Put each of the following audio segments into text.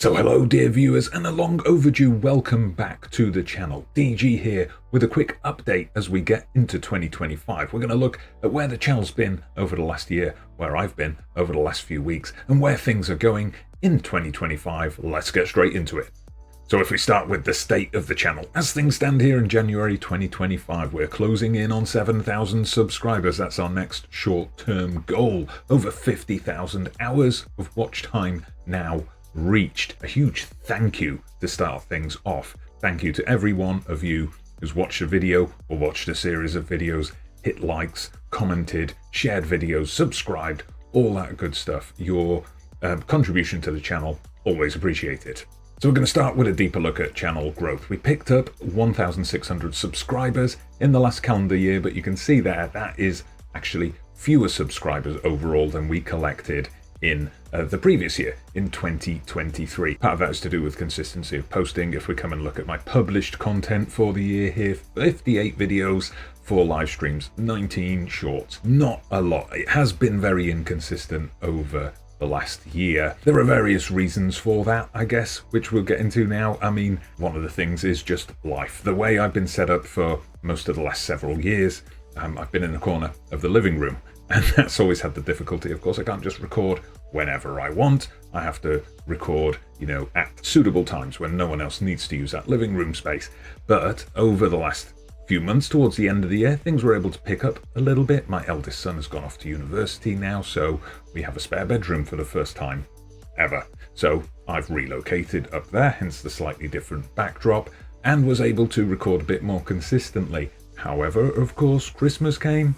So hello dear viewers and a long overdue welcome back to the channel. DG here with a quick update as we get into 2025. We're going to look at where the channel's been over the last year, where I've been over the last few weeks, and where things are going in 2025. Let's get straight into it. So if we start with the state of the channel, as things stand here in January 2025, we're closing in on 7,000 subscribers. That's our next short-term goal. Over 50,000 hours of watch time now reached. A huge thank you to start things off. Thank you to every one of you who's watched a video or watched a series of videos, hit likes, commented, shared videos, subscribed, all that good stuff. Your contribution to the channel, always appreciated. So we're going to start with a deeper look at channel growth. We picked up 1,600 subscribers in the last calendar year, but you can see there that is actually fewer subscribers overall than we collected in the previous year, in 2023. Part of that is to do with consistency of posting. If we come and look at my published content for the year here, 58 videos, 4 live streams, 19 shorts. Not a lot. It has been very inconsistent over the last year. There are various reasons for that, I guess, which we'll get into now. I mean, one of the things is just life. The way I've been set up for most of the last several years, I've been in the corner of the living room. And that's always had the difficulty. Of course, I can't just record whenever I want. I have to record, at suitable times when no one else needs to use that living room space. But over the last few months, towards the end of the year, things were able to pick up a little bit. My eldest son has gone off to university now, so we have a spare bedroom for the first time ever. So I've relocated up there, hence the slightly different backdrop, and was able to record a bit more consistently. However, of course, Christmas came.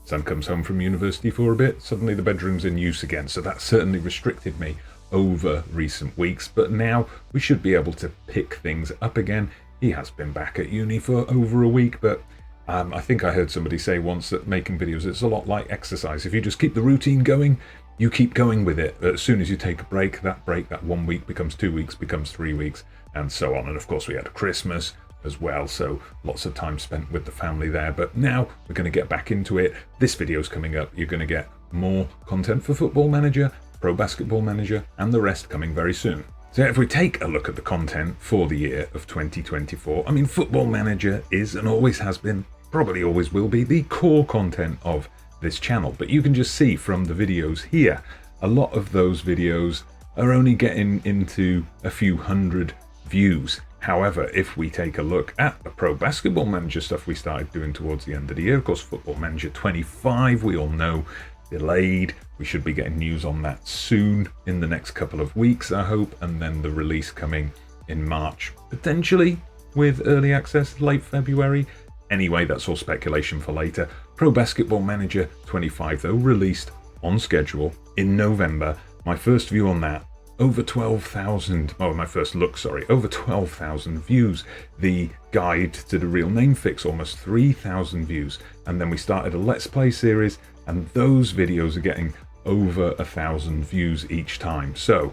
Son comes home from university for a bit, suddenly the bedroom's in use again, so that certainly restricted me over recent weeks, but now we should be able to pick things up again. He has been back at uni for over a week, but I think I heard somebody say once that making videos, it's a lot like exercise. If you just keep the routine going, you keep going with it. As soon as you take a break, that 1 week becomes 2 weeks, becomes 3 weeks, and so on. And of course we had Christmas as well, so lots of time spent with the family there. But now we're going to get back into it. This video's coming up. You're going to get more content for Football Manager, Pro Basketball Manager, and the rest coming very soon. So if we take a look at the content for the year of 2024, I mean, Football Manager is and always has been, probably always will be, the core content of this channel. But you can just see from the videos here, a lot of those videos are only getting into a few hundred views. However, if we take a look at the Pro Basketball Manager stuff we started doing towards the end of the year, of course, Football Manager 25, we all know, delayed. We should be getting news on that soon, in the next couple of weeks, I hope, and then the release coming in March, potentially with early access late February. Anyway, that's all speculation for later. Pro Basketball Manager 25, though, released on schedule in November. My first view on that, over 12,000, my first look, sorry, over 12,000 views. The guide to the real name fix, almost 3,000 views. And then we started a Let's Play series, and those videos are getting over 1,000 views each time. So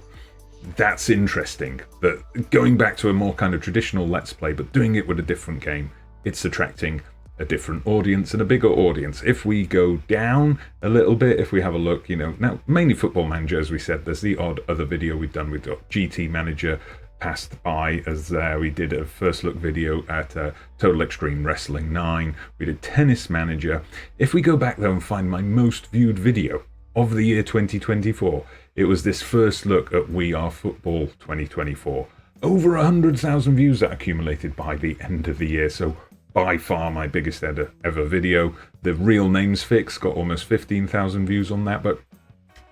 that's interesting, that going back to a more kind of traditional Let's Play, but doing it with a different game, it's attracting a different audience and a bigger audience. If we go down a little bit, if we have a look, now mainly Football Manager, as we said, there's the odd other video we've done with GT Manager passed by as there. We did a first look video at Total Extreme Wrestling 9. We did Tennis Manager. If we go back though and find my most viewed video of the year 2024, it was this first look at We Are Football 2024. Over 100,000 views that accumulated by the end of the year. So by far my biggest ever video. The real names fix got almost 15,000 views on that, but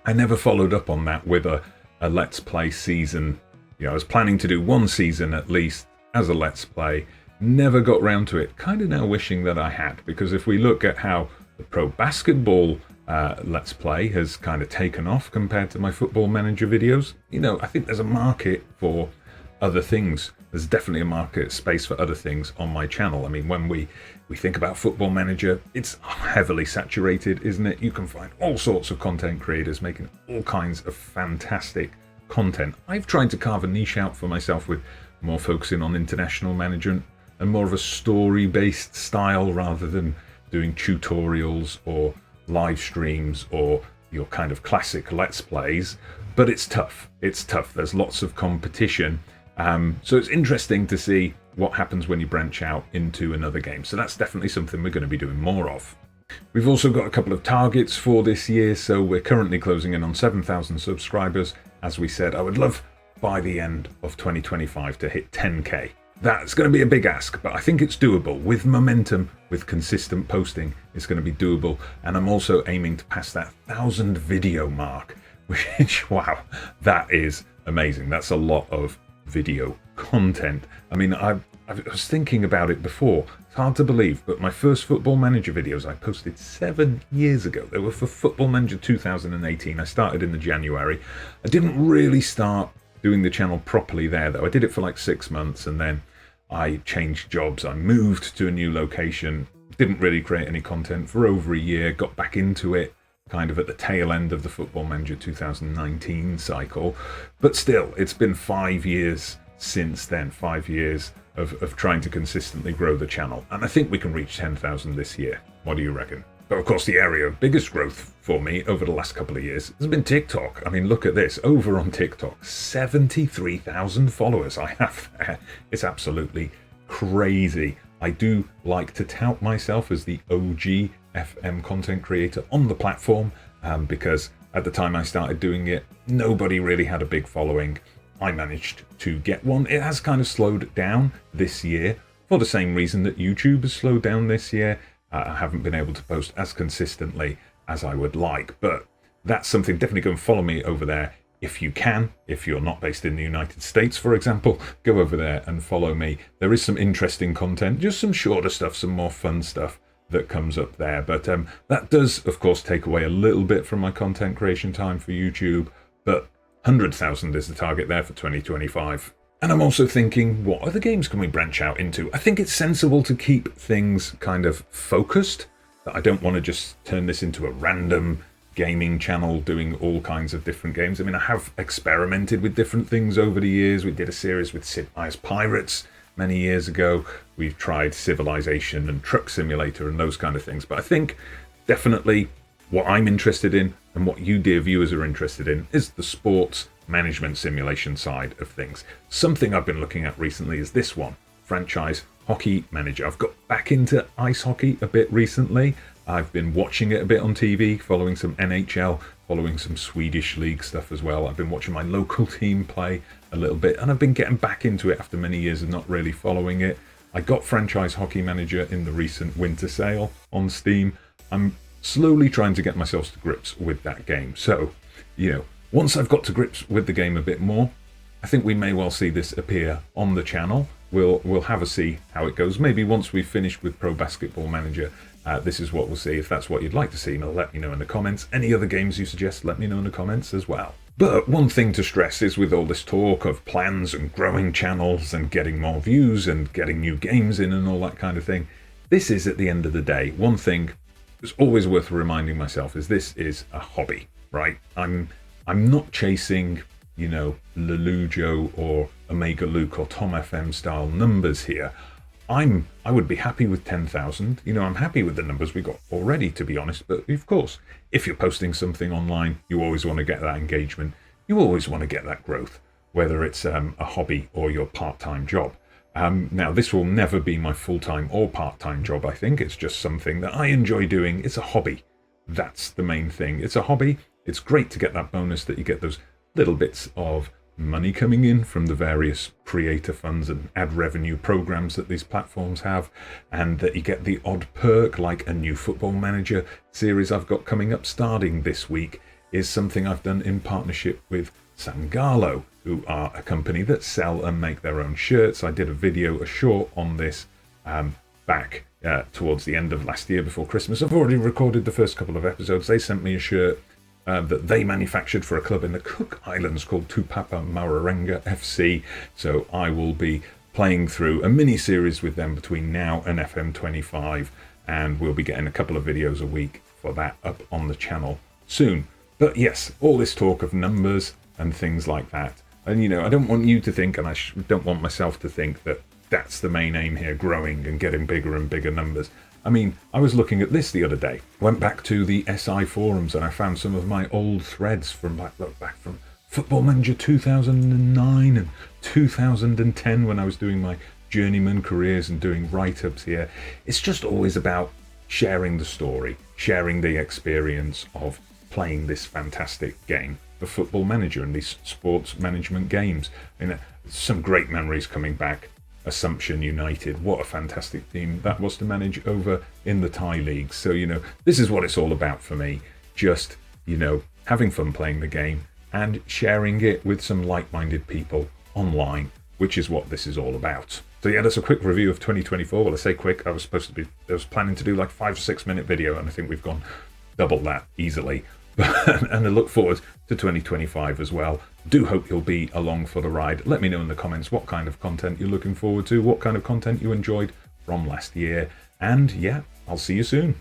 I never followed up on that with a Let's Play season. I was planning to do one season at least as a Let's Play. Never got round to it. Kind of now wishing that I had, because if we look at how the Pro Basketball Let's Play has kind of taken off compared to my Football Manager videos, I think there's a market for other things. There's definitely a market space for other things on my channel. I mean, when we think about Football Manager, it's heavily saturated, isn't it? You can find all sorts of content creators making all kinds of fantastic content. I've tried to carve a niche out for myself with more focusing on international management and more of a story-based style rather than doing tutorials or live streams or your kind of classic Let's Plays, but it's tough. It's tough. There's lots of competition. So it's interesting to see what happens when you branch out into another game. So that's definitely something we're going to be doing more of. We've also got a couple of targets for this year. So we're currently closing in on 7,000 subscribers. As we said, I would love by the end of 2025 to hit 10k. That's going to be a big ask, but I think it's doable. With momentum, with consistent posting, it's going to be doable. And I'm also aiming to pass that 1,000 video mark, which, wow, that is amazing. That's a lot of video content. I mean, I was thinking about it before. It's hard to believe, but my first Football Manager videos I posted 7 years ago. They were for Football Manager 2018. I started in the January. I didn't really start doing the channel properly there, though. I did it for like 6 months, and then I changed jobs. I moved to a new location, didn't really create any content for over a year, got back into it kind of at the tail end of the Football Manager 2019 cycle. But still, it's been 5 years since then, 5 years of trying to consistently grow the channel. And I think we can reach 10,000 this year. What do you reckon? But of course, the area of biggest growth for me over the last couple of years has been TikTok. I mean, look at this. Over on TikTok, 73,000 followers I have there. It's absolutely crazy. I do like to tout myself as the OG FM content creator on the platform because at the time I started doing it, nobody really had a big following. I managed to get one. It has kind of slowed down this year for the same reason that YouTube has slowed down this year. I haven't been able to post as consistently as I would like, but that's something. Definitely go and follow me over there if you can. If you're not based in the United States, for example, go over there and follow me. There is some interesting content, just some shorter stuff, some more fun stuff that comes up there. But that does, of course, take away a little bit from my content creation time for YouTube, but 100,000 is the target there for 2025. And I'm also thinking, what other games can we branch out into? I think it's sensible to keep things kind of focused. I don't want to just turn this into a random gaming channel doing all kinds of different games. I mean, I have experimented with different things over the years. We did a series with Sid Meier's Pirates many years ago. We've tried Civilization and Truck Simulator and those kind of things. But I think definitely what I'm interested in and what you, dear viewers, are interested in is the sports management simulation side of things. Something I've been looking at recently is this one, Franchise Hockey Manager. I've got back into ice hockey a bit recently. I've been watching it a bit on TV, following some NHL, following some Swedish league stuff as well. I've been watching my local team play a little bit, and I've been getting back into it after many years of not really following it. I got Franchise Hockey Manager in the recent winter sale on Steam. I'm slowly trying to get myself to grips with that game. So, once I've got to grips with the game a bit more, I think we may well see this appear on the channel. We'll have a see how it goes. Maybe once we've finished with Pro Basketball Manager, this is what we'll see. If that's what you'd like to see, let me know in the comments. Any other games you suggest, let me know in the comments as well. But one thing to stress is, with all this talk of plans and growing channels and getting more views and getting new games in and all that kind of thing, this is, at the end of the day, one thing that's always worth reminding myself is this is a hobby, right? I'm not chasing, Lelujo or Omega Luke or Tom FM style numbers here. I would be happy with 10,000. I'm happy with the numbers we got already, to be honest. But of course, if you're posting something online, you always want to get that engagement. You always want to get that growth, whether it's a hobby or your part-time job. Now, this will never be my full-time or part-time job, I think. It's just something that I enjoy doing. It's a hobby. That's the main thing. It's a hobby. It's great to get that bonus that you get those little bits of money coming in from the various creator funds and ad revenue programs that these platforms have, and that you get the odd perk, like a new Football Manager series I've got coming up starting this week is something I've done in partnership with Sangalo, who are a company that sell and make their own shirts. I did a short on this back towards the end of last year before Christmas. I've already recorded the first couple of episodes. They sent me a shirt that they manufactured for a club in the Cook Islands called Tupapa Mararenga FC. So I will be playing through a mini-series with them between now and FM25, and we'll be getting a couple of videos a week for that up on the channel soon. But yes, all this talk of numbers and things like that, and I don't want you to think, and I don't want myself to think, that that's the main aim here, growing and getting bigger and bigger numbers. I mean, I was looking at this the other day. Went back to the SI forums and I found some of my old threads from back from Football Manager 2009 and 2010 when I was doing my journeyman careers and doing write-ups here. It's just always about sharing the story, sharing the experience of playing this fantastic game of Football Manager and these sports management games. And some great memories coming back. Assumption United, what a fantastic team that was to manage over in the Thai league. So, this is what it's all about for me. Just, having fun playing the game and sharing it with some like-minded people online, which is what this is all about. So yeah, that's a quick review of 2024. Well, I say quick, I was planning to do like 5 or 6 minute video, and I think we've gone double that easily. And I look forward to 2025 as well. Do hope you'll be along for the ride. Let me know in the comments what kind of content you're looking forward to, what kind of content you enjoyed from last year. And yeah, I'll see you soon.